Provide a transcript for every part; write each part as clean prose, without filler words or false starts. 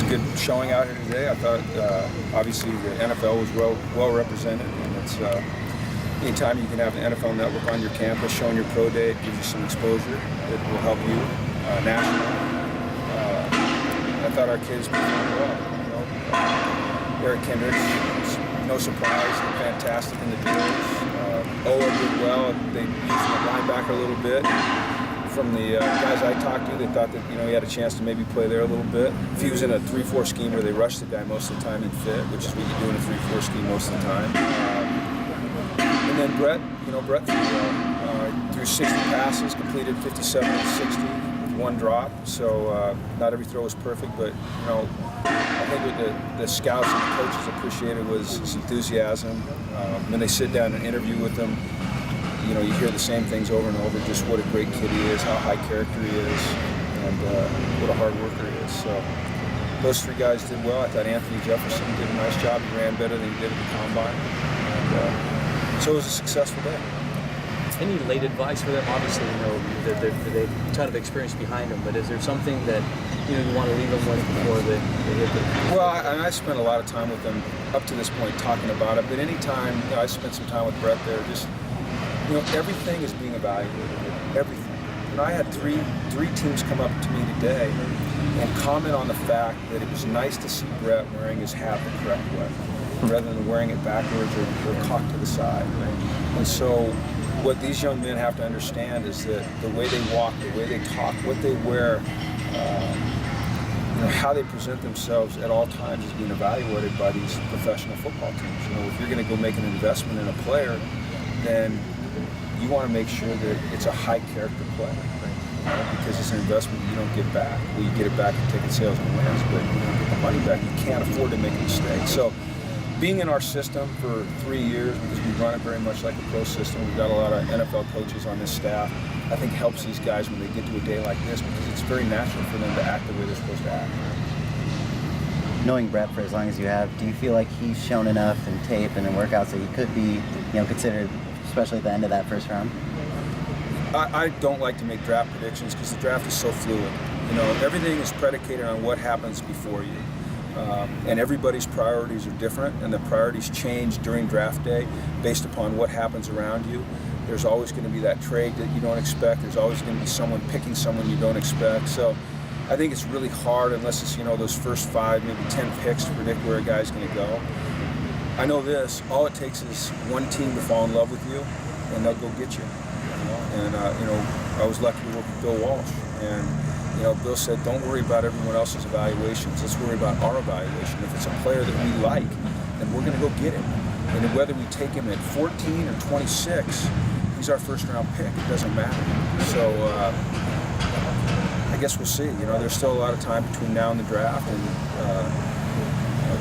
good showing out here today. I thought obviously the NFL was well represented, and it's anytime you can have the NFL Network on your campus showing your pro day, it gives you some exposure. It will help you nationally. I thought our kids performed well. You know, Eric Kendricks, no surprise, fantastic in the drills. Ola did well. They used the linebacker a little bit. From the guys I talked to, they thought that he had a chance to maybe play there a little bit. If he was in a 3-4 scheme where they rush the guy most of the time, he'd fit, which is what you do in a 3-4 scheme most of the time. And then Brett threw 60 passes, completed 57 of 60 with 1 drop. So not every throw was perfect, but I think what the scouts and the coaches appreciated was his enthusiasm. When they sit down and interview with him, you hear the same things over and over, just what a great kid he is, how high character he is, and what a hard worker he is. So those 3 guys did well. I thought Anthony Jefferson did a nice job. He ran better than he did at the combine. And so it was a successful day. Any late advice for them? Obviously, they have a ton of experience behind them, but is there something that you want to leave them with before they hit the... Well, I spent a lot of time with them up to this point talking about it, but anytime I spent some time with Brett there, just everything is being evaluated. Everything. I had three teams come up to me today and comment on the fact that it was nice to see Brett wearing his hat the correct way, rather than wearing it backwards or cocked to the side. And so, what these young men have to understand is that the way they walk, the way they talk, what they wear, how they present themselves at all times is being evaluated by these professional football teams. If you're going to go make an investment in a player, then you want to make sure that it's a high character play, because it's an investment you don't get back. Well, you get it back in ticket sales and wins, but you don't get the money back. You can't afford to make a mistake. So being in our system for 3 years, because we run it very much like a pro system, we've got a lot of NFL coaches on this staff, I think helps these guys when they get to a day like this, because it's very natural for them to act the way they're supposed to act. Knowing Brett for as long as you have, do you feel like he's shown enough in tape and in workouts that he could be, considered, especially at the end of that first round? I don't like to make draft predictions because the draft is so fluid. Everything is predicated on what happens before you. And everybody's priorities are different, and the priorities change during draft day based upon what happens around you. There's always going to be that trade that you don't expect. There's always going to be someone picking someone you don't expect. So I think it's really hard, unless it's those first 5, maybe 10 picks, to predict where a guy's going to go. I know this: all it takes is one team to fall in love with you, and they'll go get you. And I was lucky to work with Bill Walsh, and Bill said, don't worry about everyone else's evaluations. Let's worry about our evaluation. If it's a player that we like, then we're going to go get him. And whether we take him at 14 or 26, he's our first-round pick. It doesn't matter. So I guess we'll see. There's still a lot of time between now and the draft, and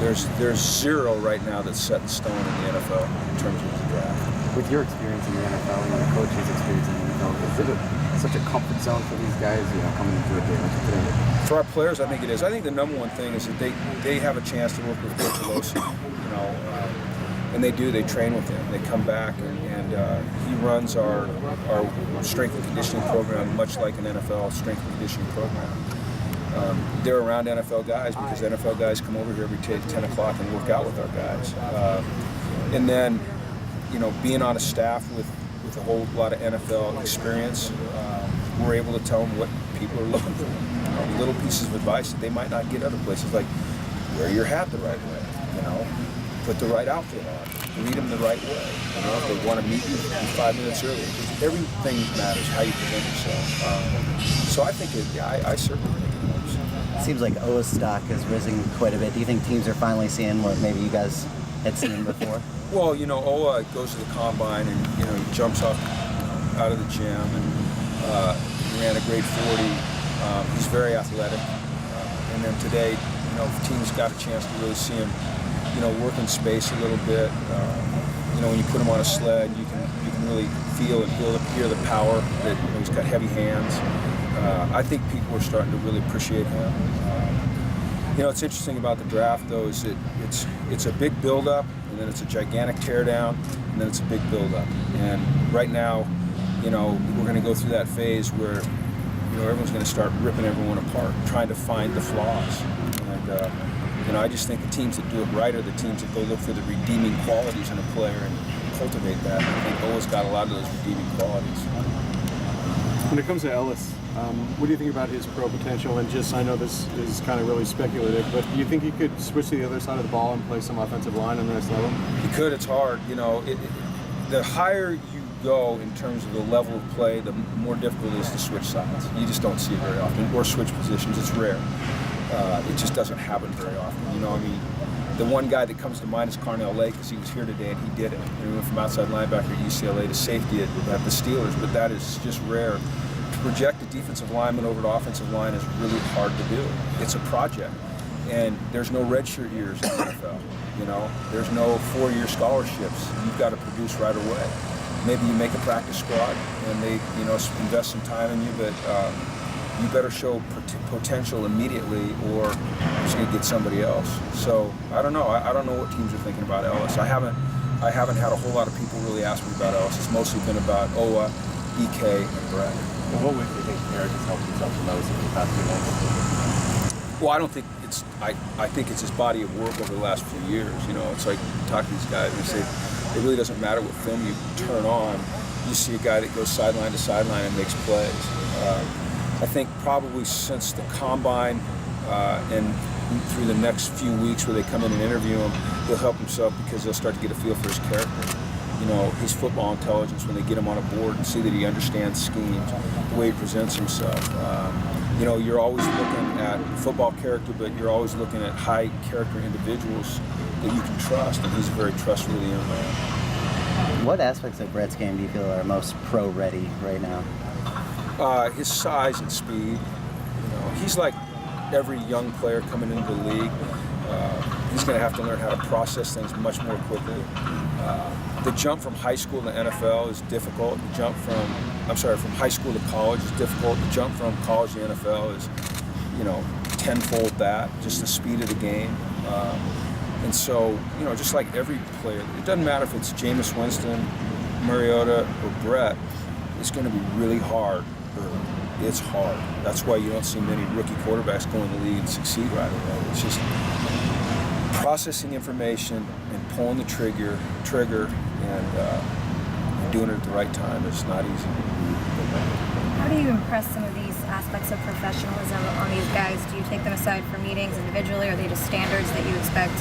there's 0 right now that's set in stone in the NFL in terms of the draft. With your experience in the NFL and your coach's experience in the NFL, is it such a comfort zone for these guys, coming into a day like today? For our players, I think it is. I think the number one thing is that they have a chance to work with Coach Alosi, and they do. They train with him. They come back, and he runs our strength and conditioning program much like an NFL strength and conditioning program. They're around NFL guys because NFL guys come over here every 10 o'clock and work out with our guys. And then, being on a staff with a whole lot of NFL experience, we're able to tell them what people are looking for. Little pieces of advice that they might not get other places, like wear your hat the right way, put the right outfit on, greet them the right way. If they want to meet you 5 minutes early, everything matters, how you present yourself. So I think I certainly think it helps. It seems like Oa's stock has risen quite a bit. Do you think teams are finally seeing what maybe you guys had seen before? Well, Oa goes to the combine and he jumps off out of the gym and he ran a grade 40. He's very athletic, and then today, teams got a chance to really see him, work in space a little bit. When you put him on a sled, you can really feel and hear the power that he's got heavy hands. I think people are starting to really appreciate him. It's interesting about the draft, though, is that it's a big build-up, and then it's a gigantic teardown, and then it's a big build-up. And right now, we're going to go through that phase where everyone's going to start ripping everyone apart, trying to find the flaws. And you know, I just think the teams that do it right are the teams that go look for the redeeming qualities in a player and cultivate that. And I think Boa's got a lot of those redeeming qualities. When it comes to Ellis, what do you think about his pro potential? And just, I know this is kind of really speculative, but do you think he could switch to the other side of the ball and play some offensive line on the next level? He could. It's hard. You know, the higher you go in terms of the level of play, the more difficult it is to switch sides. You just don't see it very often, or switch positions. It's rare. It just doesn't happen very often. You know, I mean, the one guy that comes to mind is Carnell Lake, because he was here today and he did it. He went from outside linebacker at UCLA to safety at the Steelers, but that is just rare. To project a defensive lineman over to offensive line is really hard to do. It's a project, and there's no redshirt years in the NFL. You know, there's no 4-year scholarships. You've got to produce right away. Maybe you make a practice squad and they, you know, invest some time in you, but you better show potential immediately, or you're just going to get somebody else. So I don't know. I don't know what teams are thinking about Ellis. I haven't had a whole lot of people really ask me about Ellis. It's mostly been about Owa, EK, and Brett. Well, what would you think Eric has helped himself the most in the past few months? Well, I don't think it's. I think it's his body of work over the last few years. You know, it's like you talk to these guys and they say it really doesn't matter what film you turn on. You see a guy that goes sideline to sideline and makes plays. I think probably since the combine and through the next few weeks where they come in and interview him, he'll help himself because they'll start to get a feel for his character. You know, his football intelligence when they get him on a board and see that he understands schemes, the way he presents himself. You know, you're always looking at football character, but you're always looking at high character individuals that you can trust, and he's a very trustworthy young man. What aspects of Brett's game do you feel are most pro-ready right now? His size and speed. You know, he's like every young player coming into the league. He's going to have to learn how to process things much more quickly. The jump from high school to NFL is difficult. The jump from high school to college is difficult. The jump from college to NFL is, you know, tenfold that, just the speed of the game. And so, you know, just like every player, it doesn't matter if it's Jameis Winston, Mariota, or Brett, it's going to be really hard. It's hard. That's why you don't see many rookie quarterbacks go in the league and succeed right away. It's just processing information and pulling the trigger and doing it at the right time is not easy. How do you impress some of these aspects of professionalism on these guys? Do you take them aside for meetings individually, or are they just standards that you expect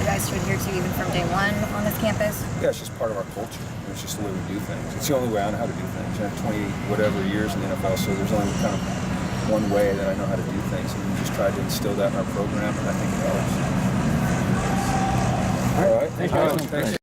the guys to adhere to even from day one on this campus? Yeah, it's just part of our culture. It's just the way we do things. It's the only way I know how to do things. I have 20 whatever years in the NFL, so there's only kind of one way that I know how to do things, and we just tried to instill that in our program, and I think it helps. All right. Thank you. Thanks.